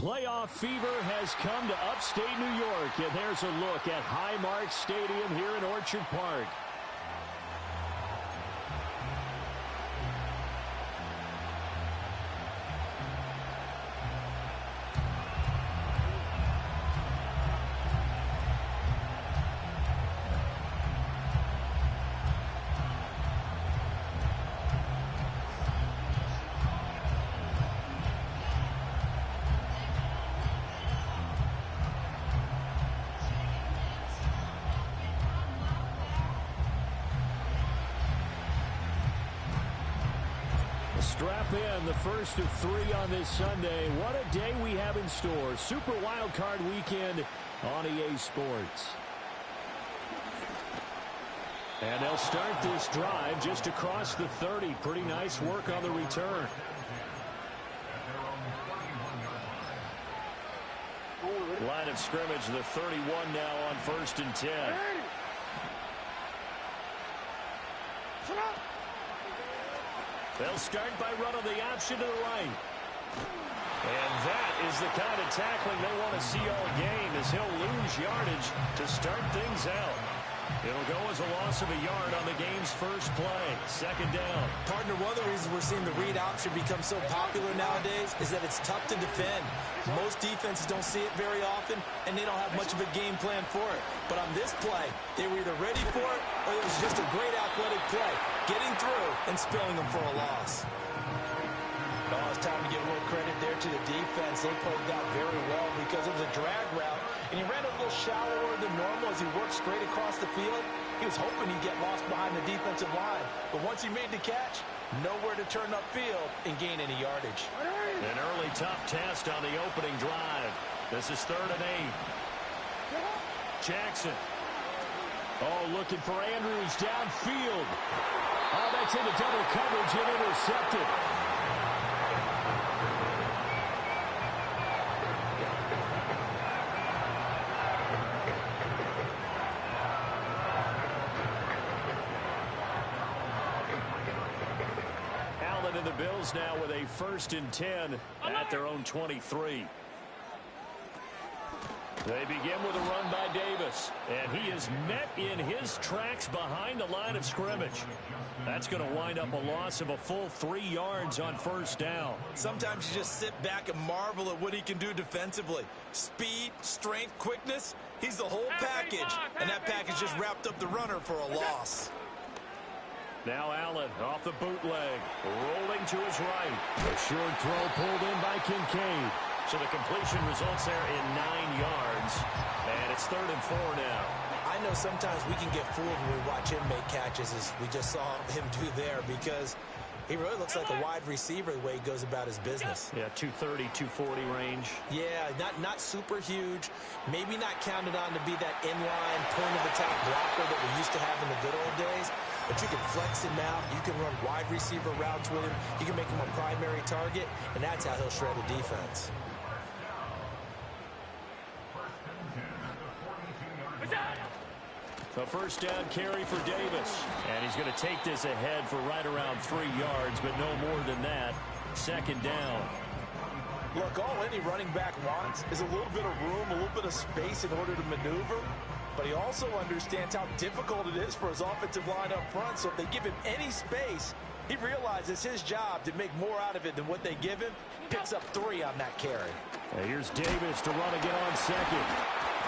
playoff fever has come to upstate New York, and there's a look at Highmark Stadium here in Orchard Park. Strap in, the first of 3 on this Sunday. What a day we have in store. Super Wildcard Weekend on EA Sports. And they'll start this drive just across the 30. Pretty nice work on the return. Line of scrimmage, the 31 now on 1st and 10. They'll start by running the option to the right. And that is the kind of tackling they want to see all game, as he'll lose yardage to start things out. It'll go as a loss of a yard on the game's first play. 2nd down. Partner, one of the reasons we're seeing the read option become so popular nowadays is that it's tough to defend. Most defenses don't see it very often, and they don't have much of a game plan for it. But on this play, they were either ready for it, or it was just a great athletic play, getting through and spilling them for a loss. Oh, it's time to give a little credit there to the defense. They played that very well because it was a drag route, and he ran a little shallower than normal as he worked straight across the field. He was hoping he'd get lost behind the defensive line, but once he made the catch, nowhere to turn upfield and gain any yardage. An early tough test on the opening drive. This is 3rd and 8. Jackson. Oh, looking for Andrews downfield. Oh, that's into double coverage and intercepted. Allen and the Bills now with a 1st and 10 at their own 23. They begin with a run by Davis, and he is met in his tracks behind the line of scrimmage. That's going to wind up a loss of a full 3 yards on 1st down. Sometimes you just sit back and marvel at what he can do defensively. Speed, strength, quickness, he's the whole package, and that package just wrapped up the runner for a loss. Now Allen off the bootleg, rolling to his right. A short throw pulled in by Kincaid. So the completion results there in 9 yards, and it's 3rd and 4 now. I know sometimes we can get fooled when we watch him make catches, as we just saw him do there, because he really looks like a wide receiver the way he goes about his business. Yeah, 230, 240 range. Yeah, not super huge. Maybe not counted on to be that inline point-of-attack blocker that we used to have in the good old days. But you can flex him out. You can run wide receiver routes with him. You can make him a primary target, and that's how he'll shred a defense. A 1st down carry for Davis. And he's going to take this ahead for right around 3 yards, but no more than that. 2nd down. Look, all any running back wants is a little bit of room, a little bit of space in order to maneuver. But he also understands how difficult it is for his offensive line up front. So if they give him any space, he realizes his job to make more out of it than what they give him. Picks up 3 on that carry. Here's Davis to run again on 2nd.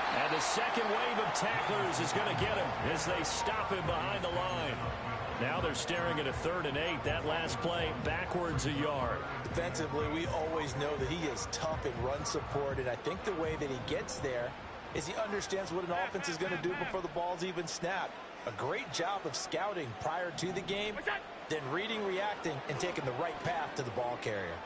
And the second wave of tacklers is going to get him as they stop him behind the line. Now they're staring at a 3rd and 8. That last play backwards a yard. Defensively, we always know that he is tough in run support, and I think the way that he gets there is he understands what an offense is going to do before the ball's even snapped. A great job of scouting prior to the game, then reading, reacting, and taking the right path to the ball carrier.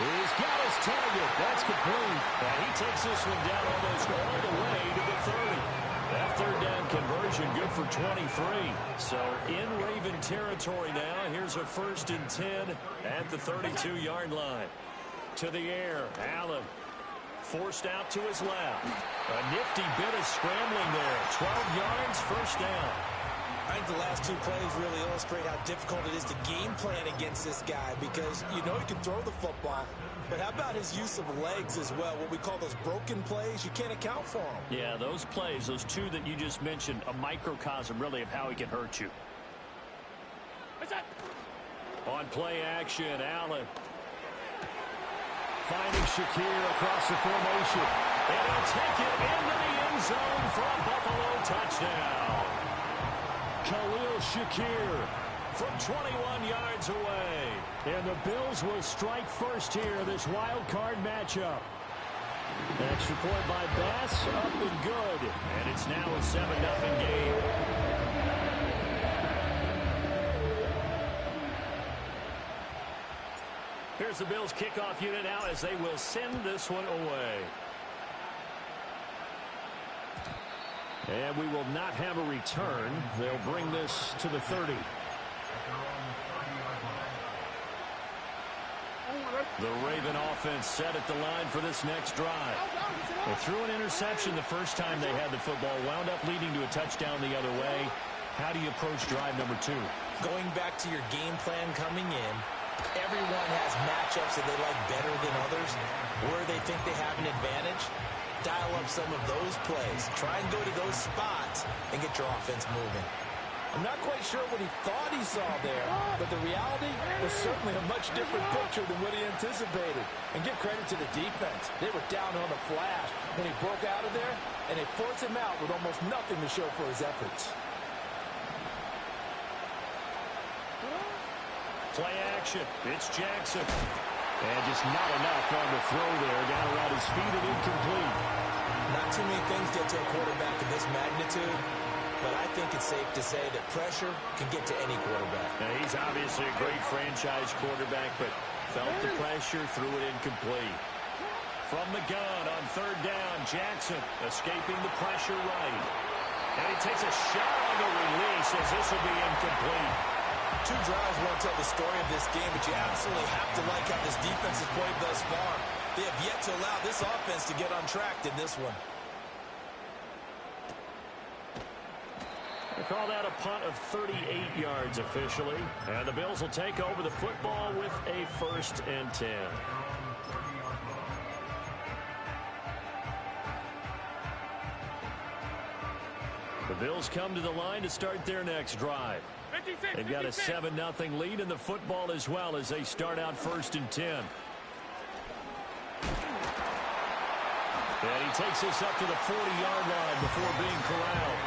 He's got his target. That's complete. And he takes this one down almost all the way to the 30. That 3rd down conversion good for 23. So in Raven territory now. Here's a 1st and 10 at the 32-yard line. To the air, Allen forced out to his left. A nifty bit of scrambling there. 12 yards, 1st down. think the last two plays really illustrate how difficult it is to game plan against this guy because you know he can throw the football. But how about his use of legs as well? What we call those broken plays, you can't account for them. Yeah, those plays, those two that you just mentioned, a microcosm really of how he can hurt you. On play action, Allen. Finding Shakir across the formation. And he'll take it into the end zone for a Buffalo touchdown. Khalil Shakir from 21 yards away. And the Bills will strike first here, this wild card matchup. Extra point by Bass, up and good. And it's now a 7-0 game. Here's the Bills kickoff unit now as they will send this one away. And we will not have a return. They'll bring this to the 30. The Raven offense set at the line for this next drive. They threw an interception the first time they had the football, wound up leading to a touchdown the other way. How do you approach drive number 2? Going back to your game plan coming in, everyone has matchups that they like better than others, where they think they have an advantage. Dial up some of those plays. Try and go to those spots and get your offense moving. I'm not quite sure what he thought he saw there, but the reality was certainly a much different picture than what he anticipated. And give credit to the defense. They were down on the flash when he broke out of there, and they forced him out with almost nothing to show for his efforts. Play action. It's Jackson. And just not enough on the throw there. Got around his feet and incomplete. Not too many things get to a quarterback of this magnitude, but I think it's safe to say that pressure can get to any quarterback. Now, he's obviously a great franchise quarterback, but felt the pressure, threw it incomplete. From the gun on third down, Jackson escaping the pressure right. And he takes a shot on the release as this will be incomplete. Two drives won't tell the story of this game, but you absolutely have to like how this defense has played thus far. They have yet to allow this offense to get on track in this one. They call that a punt of 38 yards officially. And the Bills will take over the football with a 1st and 10. The Bills come to the line to start their next drive. They've got a 7-0 lead in the football as well as they start out 1st and 10. And he takes this up to the 40-yard line before being corralled.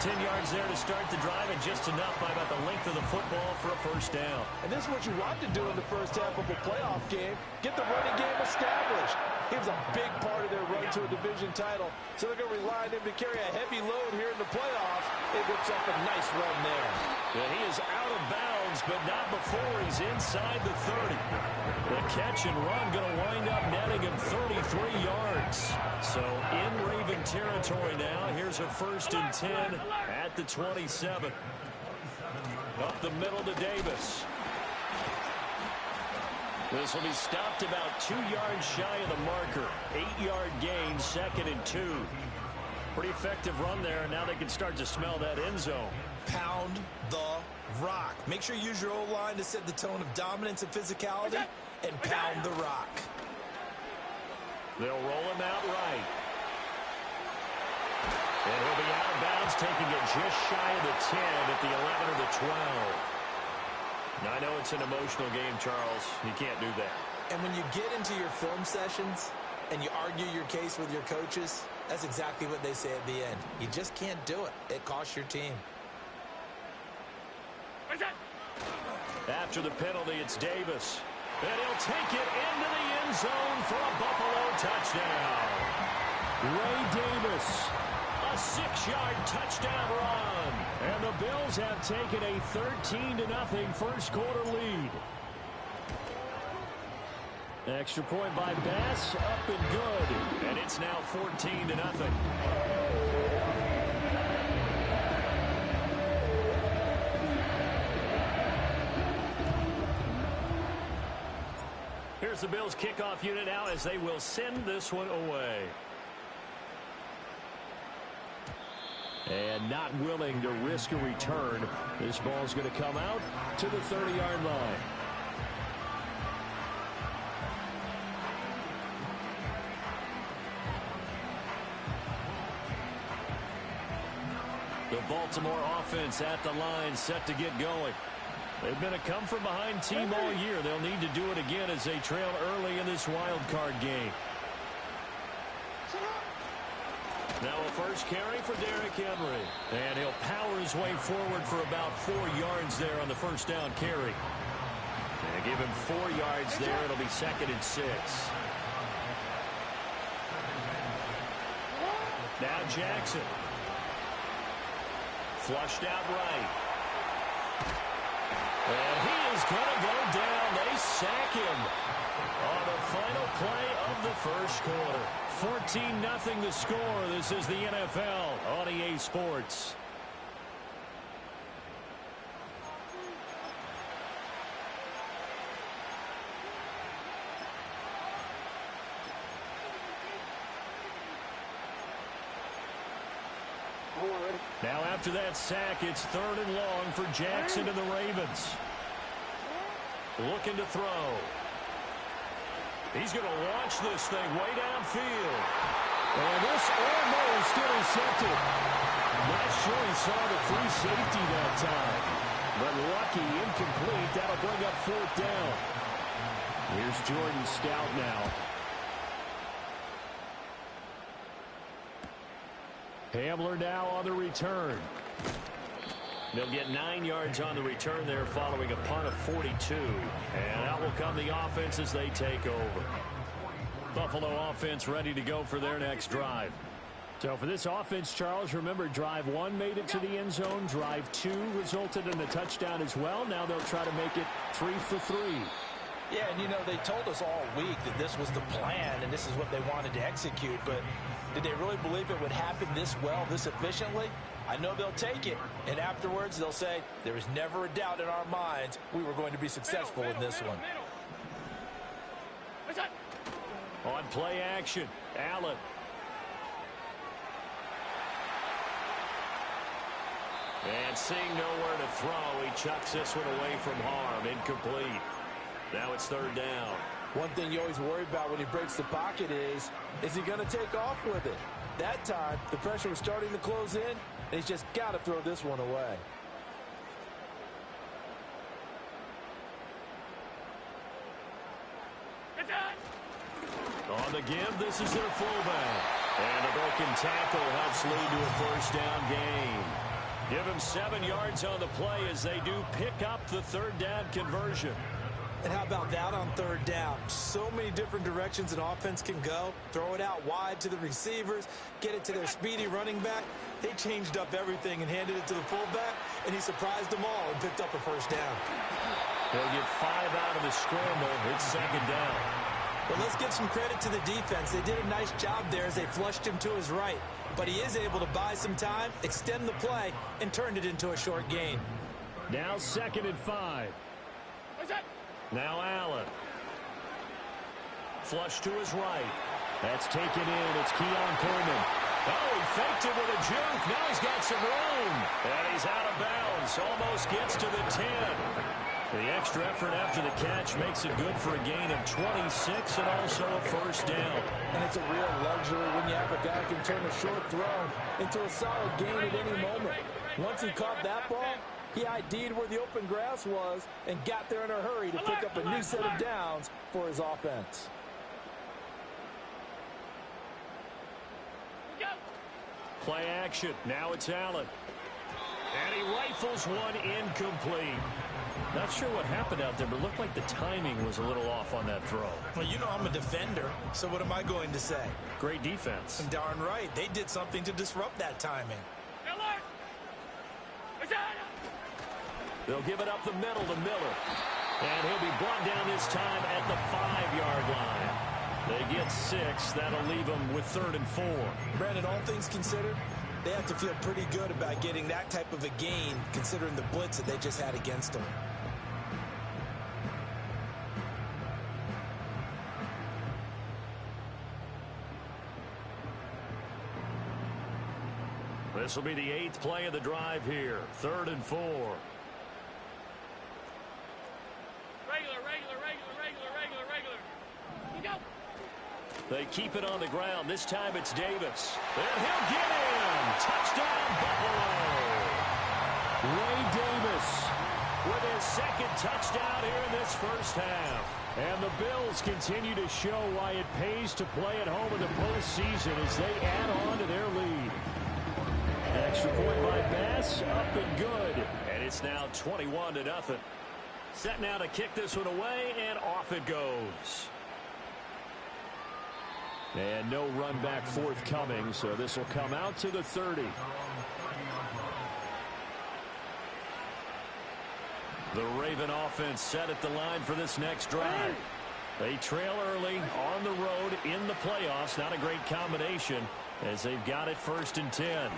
10 yards there to start the drive, and just enough by about the length of the football for a 1st down. And this is what you want to do in the first half of a playoff game. Get the running game established. He was a big part of their run to a division title, so they're going to rely on him to carry a heavy load here in the playoffs. It whips up a nice run there. And he is out of bounds, but not before he's inside the 30. The catch and run going to wind up netting him 33 yards. So in Raven territory now. Here's a 1st and 10 at the 27. Up the middle to Davis. This will be stopped about 2 yards shy of the marker. 8-yard gain, 2nd and 2. Pretty effective run there, and now they can start to smell that end zone. Pound the rock. Make sure you use your O-line to set the tone of dominance and physicality, and pound the rock. They'll roll him out right. And he'll be out of bounds, taking it just shy of the 10 at the 11 or the 12. Now, I know it's an emotional game, Charles. You can't do that. And when you get into your film sessions and you argue your case with your coaches, that's exactly what they say at the end. You just can't do it. It costs your team. After the penalty, it's Davis. And he'll take it into the end zone for a Buffalo touchdown. Ray Davis, a 6-yard touchdown run. And the Bills have taken a 13-0 first quarter lead. Extra point by Bass, up and good. And it's now 14-0. Here's the Bills kickoff unit now as they will send this one away. And not willing to risk a return. This ball's going to come out to the 30-yard line. The Baltimore offense at the line, set to get going. They've been a come-from-behind team all year. They'll need to do it again as they trail early in this wild card game. Now a first carry for Derrick Henry. And he'll power his way forward for about 4 yards there on the first down carry. And give him 4 yards there. It'll be 2nd and 6. Now Jackson. Flushed out right. And he is going to go down. They sack him on the final play of the first quarter. 14-0 the score. This is the NFL on EA Sports. Now after that sack, it's 3rd and long for Jackson and the Ravens. Looking to throw. He's going to launch this thing way downfield. And this almost intercepted. Not sure he saw the free safety that time. But lucky, incomplete. That'll bring up 4th down. Here's Jordan Stout now. Hamler now on the return. They'll get 9 yards on the return there following a punt of 42. And out will come the offense as they take over. Buffalo offense ready to go for their next drive. So for this offense, Charles, remember drive 1 made it to the end zone. Drive 2 resulted in a touchdown as well. Now they'll try to make it 3 for 3. Yeah, and you know, they told us all week that this was the plan and this is what they wanted to execute. But did they really believe it would happen this well, this efficiently? I know they'll take it, and afterwards they'll say, there was never a doubt in our minds we were going to be successful in this one. On play action, Allen. And seeing nowhere to throw, he chucks this one away from harm. Incomplete. Now it's 3rd down. One thing you always worry about when he breaks the pocket is he going to take off with it? That time, the pressure was starting to close in, and he's just got to throw this one away. On the give, this is their fullback. And a broken tackle helps lead to a first down gain. Give him 7 yards on the play as they do pick up the 3rd down conversion. And how about that on 3rd down? So many different directions an offense can go. Throw it out wide to the receivers, get it to their speedy running back. They changed up everything and handed it to the fullback, and he surprised them all and picked up a first down. They'll get 5 out of the scramble. It's 2nd down. But let's give some credit to the defense. They did a nice job there as they flushed him to his right. But he is able to buy some time, extend the play, and turned it into a short gain. Now 2nd and 5. Now Allen. Flush to his right. That's taken in. It's Keon Coleman. Oh, he faked it with a juke. Now he's got some room. And he's out of bounds. Almost gets to the 10. The extra effort after the catch makes it good for a gain of 26 and also a first down. And it's a real luxury when you have a guy who can turn a short throw into a solid gain at any moment. Once he caught that ball, he ID'd where the open grass was and got there in a hurry to pick up a new set of downs for his offense. Play action. Now it's Allen. And he rifles one incomplete. Not sure what happened out there, but it looked like the timing was a little off on that throw. Well, you know I'm a defender, so what am I going to say? Great defense. And darn right. They did something to disrupt that timing. They'll give it up the middle to Miller. And he'll be brought down this time at the 5-yard line. They get 6. That'll leave them with 3rd and 4. Brandon, all things considered, they have to feel pretty good about getting that type of a gain considering the blitz that they just had against them. This will be the 8th play of the drive here. 3rd and 4. They keep it on the ground. This time it's Davis. And he'll get in. Touchdown, Buffalo. Ray Davis with his 2nd touchdown here in this first half. And the Bills continue to show why it pays to play at home in the postseason as they add on to their lead. Extra point by Bass, up and good. And it's now 21-0. Set now to kick this one away, and off it goes. And no run back forthcoming, so this will come out to the 30. The Raven offense set at the line for this next drive. They trail early on the road in the playoffs. Not a great combination as they've got it 1st and 10.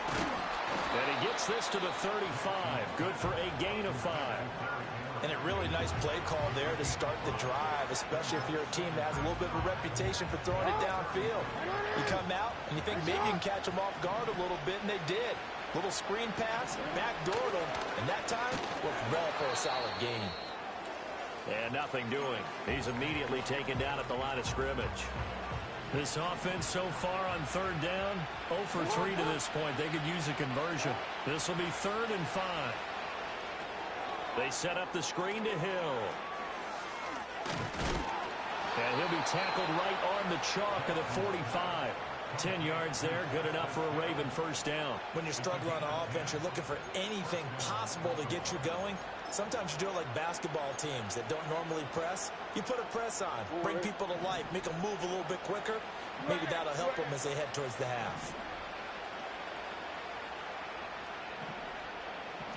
And he gets this to the 35. Good for a gain of 5. And a really nice play call there to start the drive, especially if you're a team that has a little bit of a reputation for throwing it downfield. You come out and you think maybe you can catch them off guard a little bit, and they did. Little screen pass, backdoored them, and that time worked well for a solid gain. And nothing doing. He's immediately taken down at the line of scrimmage. This offense so far on 3rd down, 0 for 3 to this point. They could use a conversion. This will be 3rd and 5. They set up the screen to Hill. And he'll be tackled right on the chalk of the 45. 10 yards there, good enough for a Raven 1st down. When you're struggling on offense, you're looking for anything possible to get you going. Sometimes you do it like basketball teams that don't normally press. You put a press on, bring people to life, make them move a little bit quicker. Maybe that'll help them as they head towards the half.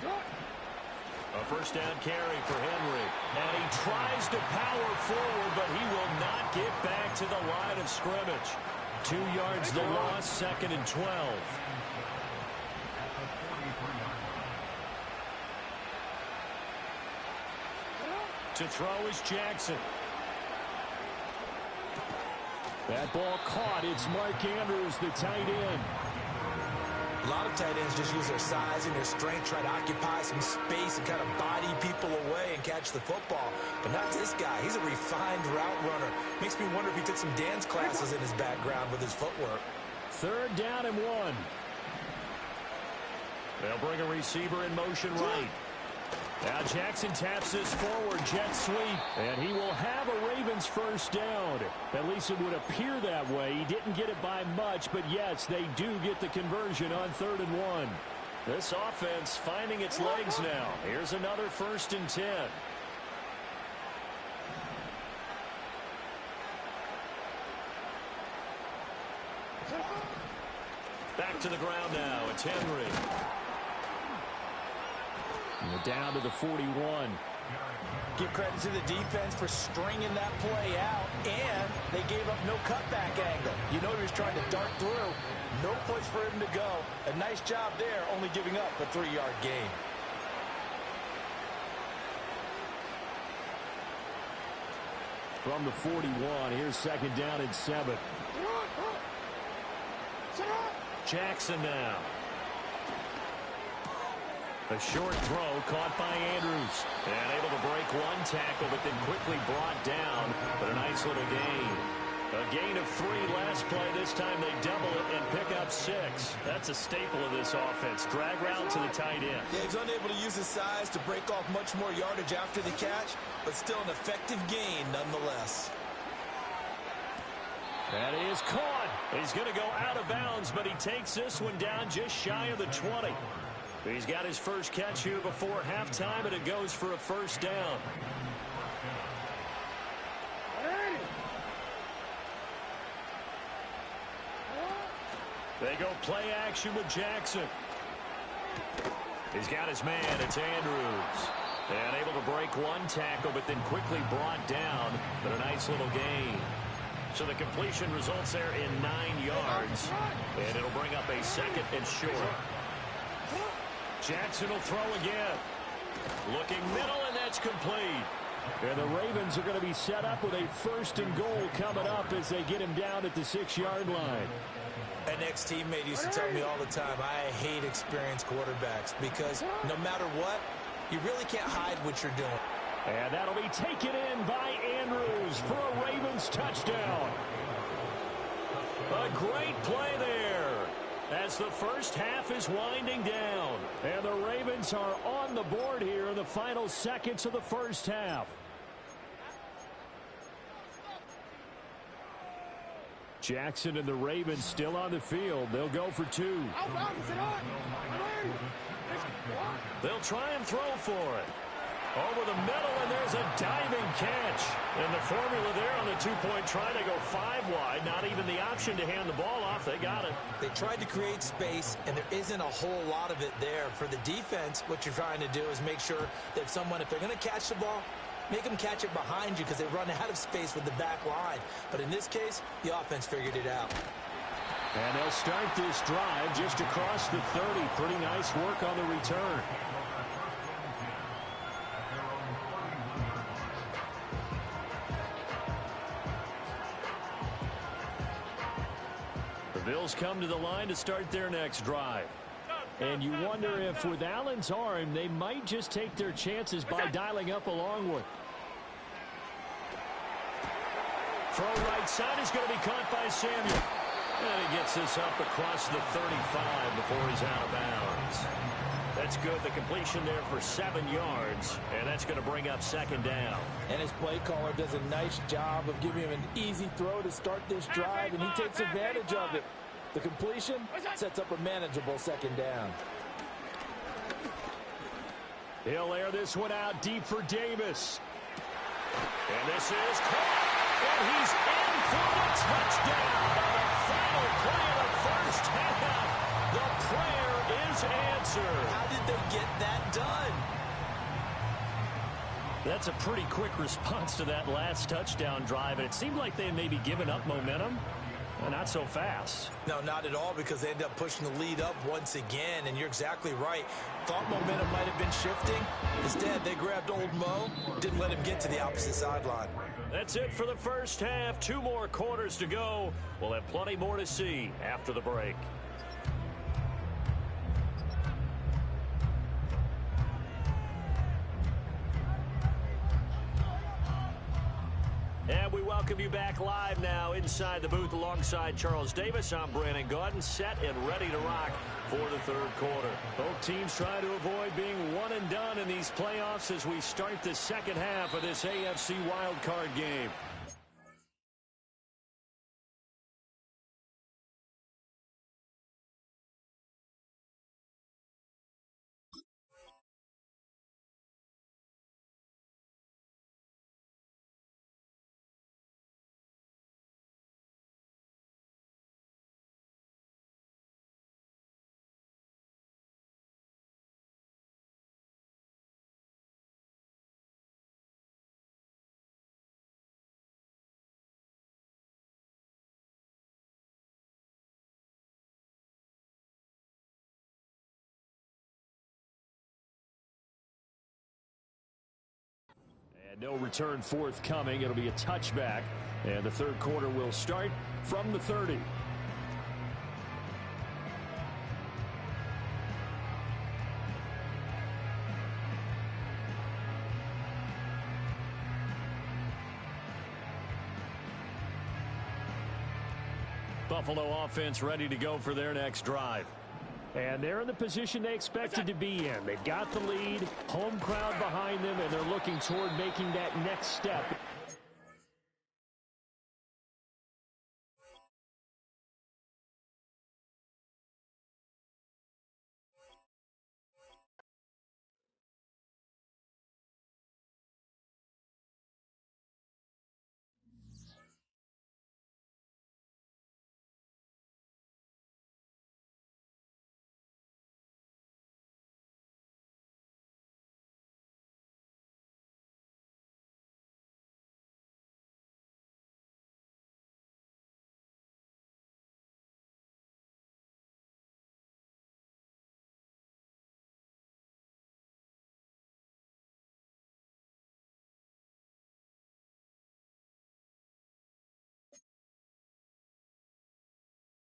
A 1st down carry for Henry. And he tries to power forward, but he will not get back to the line of scrimmage. 2 yards the loss, 2nd and 12. To throw is Jackson. That ball caught. It's Mark Andrews, the tight end. A lot of tight ends just use their size and their strength, try to occupy some space and kind of body people away and catch the football. But not this guy. He's a refined route runner. Makes me wonder if he took some dance classes in his background with his footwork. 3rd down and 1. They'll bring a receiver in motion right. Now Jackson taps this forward, jet sweep, and he will have a Ravens 1st down. At least it would appear that way. He didn't get it by much, but yes, they do get the conversion on 3rd and 1. This offense finding its legs now. Here's another 1st and 10. Back to the ground now. It's Henry. And down to the 41. Give credit to the defense for stringing that play out, and they gave up no cutback angle. You know he was trying to dart through. No place for him to go. A nice job there, only giving up a 3-yard gain. From the 41, here's 2nd down and 7. Jackson now. A short throw caught by Andrews. And able to break one tackle, but then quickly brought down. But a nice little gain. A gain of 3 last play. This time they double it and pick up 6. That's a staple of this offense. Drag route to the tight end. Yeah, he's unable to use his size to break off much more yardage after the catch, but still an effective gain nonetheless. That is caught. He's going to go out of bounds, but he takes this one down just shy of the 20. He's got his first catch here before halftime, and it goes for a 1st down. They go play action with Jackson. He's got his man. It's Andrews. And able to break one tackle, but then quickly brought down. But a nice little gain. So the completion results there in 9 yards. And it'll bring up a 2nd and short. Jackson will throw again. Looking middle, and that's complete. And the Ravens are going to be set up with a 1st and goal coming up as they get him down at the 6-yard line. An ex-teammate used to tell me all the time, I hate experienced quarterbacks because no matter what, you really can't hide what you're doing. And that'll be taken in by Andrews for a Ravens touchdown. A great play there as the first half is winding down. And the Ravens are on the board here in the final seconds of the first half. Jackson and the Ravens still on the field. They'll go for two. They'll try and throw for it. Over the middle, and there's a diving catch. And the formula there on the two-point try to go 5 wide. Not even the option to hand the ball off. They got it. They tried to create space, and there isn't a whole lot of it there. For the defense, what you're trying to do is make sure that someone, if they're going to catch the ball, make them catch it behind you because they run out of space with the back line. But in this case, the offense figured it out. And they'll start this drive just across the 30. Pretty nice work on the return. The Bills come to the line to start their next drive. And you wonder if with Allen's arm, they might just take their chances by dialing up a long one. Throw right side is going to be caught by Samuel. And he gets this up across the 35 before he's out of bounds. That's good. The completion there for 7 yards. And that's going to bring up second down. And his play caller does a nice job of giving him an easy throw to start this drive, and he takes advantage of it. The completion sets up a manageable second down. He'll air this one out deep for Davis. And this is caught. And he's in for the touchdown on the final play of the first half. The prayer is answered. How did they get that done? That's a pretty quick response to that last touchdown drive. And it seemed like they had maybe given up momentum. Well, not so fast. No, not at all, because they end up pushing the lead up once again, and you're exactly right. Thought momentum might have been shifting. Instead, they grabbed old Mo, didn't let him get to the opposite sideline. That's it for the first half. 2 more quarters to go. We'll have plenty more to see after the break. And we welcome you back live now inside the booth alongside Charles Davis. I'm Brandon Gaudin, set and ready to rock for the third quarter. Both teams trying to avoid being one and done in these playoffs as we start the second half of this AFC wildcard game. And no return forthcoming. It'll be a touchback. And the third quarter will start from the 30. Buffalo offense ready to go for their next drive. And they're in the position they expected to be in. They've got the lead, home crowd behind them, and they're looking toward making that next step.